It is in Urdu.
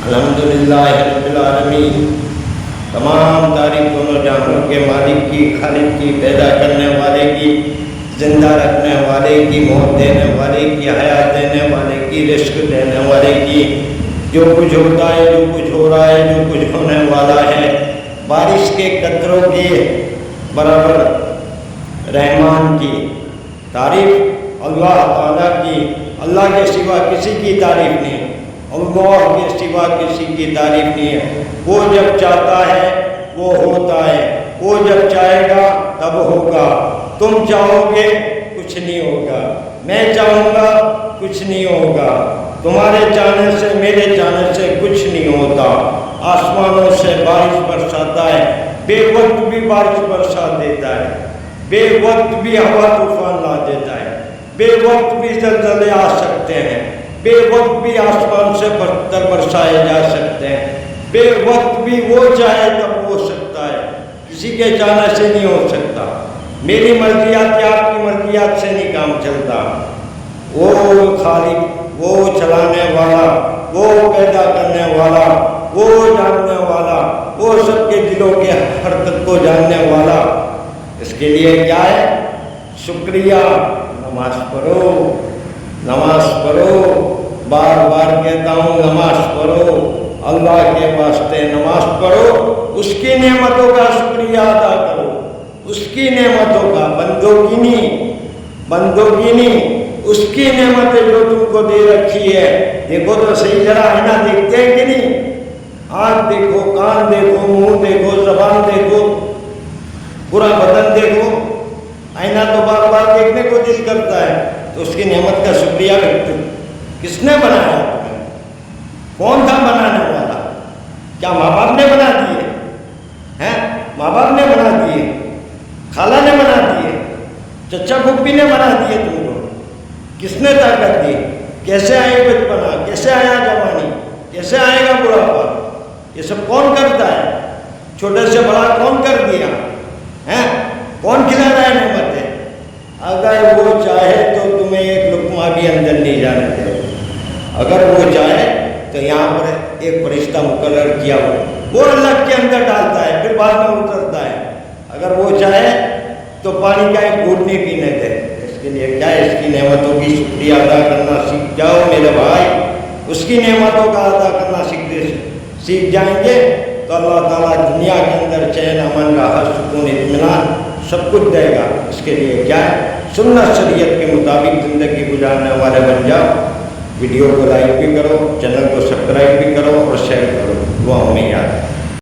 الحمدللہ رب العالمین، تمام تعریف دونوں جہانوں کے مالک کی، خالق کی، پیدا کرنے والے کی، زندہ رکھنے والے کی، موت دینے والے کی، حیات دینے والے کی، رزق دینے والے کی، جو کچھ ہوتا ہے، جو کچھ ہو رہا ہے، جو کچھ ہونے والا ہے، بارش کے قطروں کے برابر رحمان کی تعریف اللہ تعالیٰ کی، اللہ کے سوا کسی کی تعریف نہیں، اللہ کے سوا کسی کی تعریف نہیں ہے۔ وہ جب چاہتا ہے وہ ہوتا ہے، وہ جب چاہے گا تب ہوگا۔ تم چاہو گے کچھ نہیں ہوگا، میں چاہوں گا کچھ نہیں ہوگا، تمہارے چاہنے سے میرے چاہنے سے کچھ نہیں ہوتا۔ آسمانوں سے بارش برساتا ہے، بے وقت بھی بارش برسا دیتا ہے، بے وقت بھی ہوا طوفان لا دیتا ہے، بے وقت بھی زلزلے آ سکتے ہیں، بے وقت بھی آسمان سے پتھر برسائے جا سکتے ہیں، بے وقت بھی وہ چاہے تب ہو سکتا ہے، کسی کے چاہنے سے نہیں ہو سکتا۔ میری مرضیات یا آپ کی مرضیات سے نہیں کام چلتا۔ وہ خالق، وہ چلانے والا، وہ پیدا کرنے والا، وہ جاننے والا، وہ سب کے دلوں کے حرکت کو جاننے والا، اس کے لیے کیا ہے؟ شکریہ۔ نماز پڑھو، نماز پڑھو، بار بار کہتا ہوں نماز پڑھو، اللہ کے واسطے نماز پڑھو، اس کی نعمتوں کا شکریہ ادا کرو، اس کی نعمتوں کا، بندوں کی نہیں، بندوں کی نہیں، اس کی نعمتیں جو تم کو دے رکھی ہے۔ دیکھو تو صحیح، ذرا آئینہ دیکھتے ہیں کہ نہیں؟ آنکھ دیکھو، کان دیکھو، منہ دیکھو، زبان دیکھو، پورا بدن دیکھو۔ آئینہ تو بار بار دیکھنے کو دل کرتا ہے، تو اس کی نعمت کا شکریہ کرتے۔ کس نے بنایا تمہیں؟ کون تھا بنانے والا؟ کیا ماں باپ نے بنا دیے ہیں؟ ماں باپ نے بنا دیے، خالہ نے بنا دیے، چچا پھوپھی نے بنا دیے تم کو؟ کس نے طاقت دی؟ کیسے آئے بچپنا، کیسے آیا جوانی، کیسے آئے گا بڑھاپا؟ یہ سب کون کرتا ہے؟ چھوٹے سے بڑا کون کر دیا ہے؟ کون کھلا رہا ہے نعمتیں؟ اگر وہ چاہے تو تمہیں ایک لقمہ بھی اندر نہیں جانے دے، اگر وہ چاہے تو یہاں پر ایک فرشتہ مقرر کیا ہو، وہ اللہ کے اندر ڈالتا ہے، پھر بعد میں اترتا ہے۔ اگر وہ چاہے تو پانی کا ایک گھونٹ نہیں پینے دے۔ اس کے لیے کیا ہے؟ اس کی نعمتوں کی شکریہ ادا کرنا سیکھ جاؤ میرے بھائی، اس کی نعمتوں کا ادا کرنا سیکھ جائیں گے تو اللہ تعالیٰ دنیا کے اندر چین، امن، راحت، سکون، اطمینان سب کچھ دے گا۔ اس کے لیے کیا ہے؟ سنت شریعت کے مطابق زندگی گزارنے والے بن جاؤ۔ ویڈیو کو لائک بھی کرو، چینل کو سبسکرائب بھی کرو اور شیئر کرو، وہ ہمیں یاد ہے۔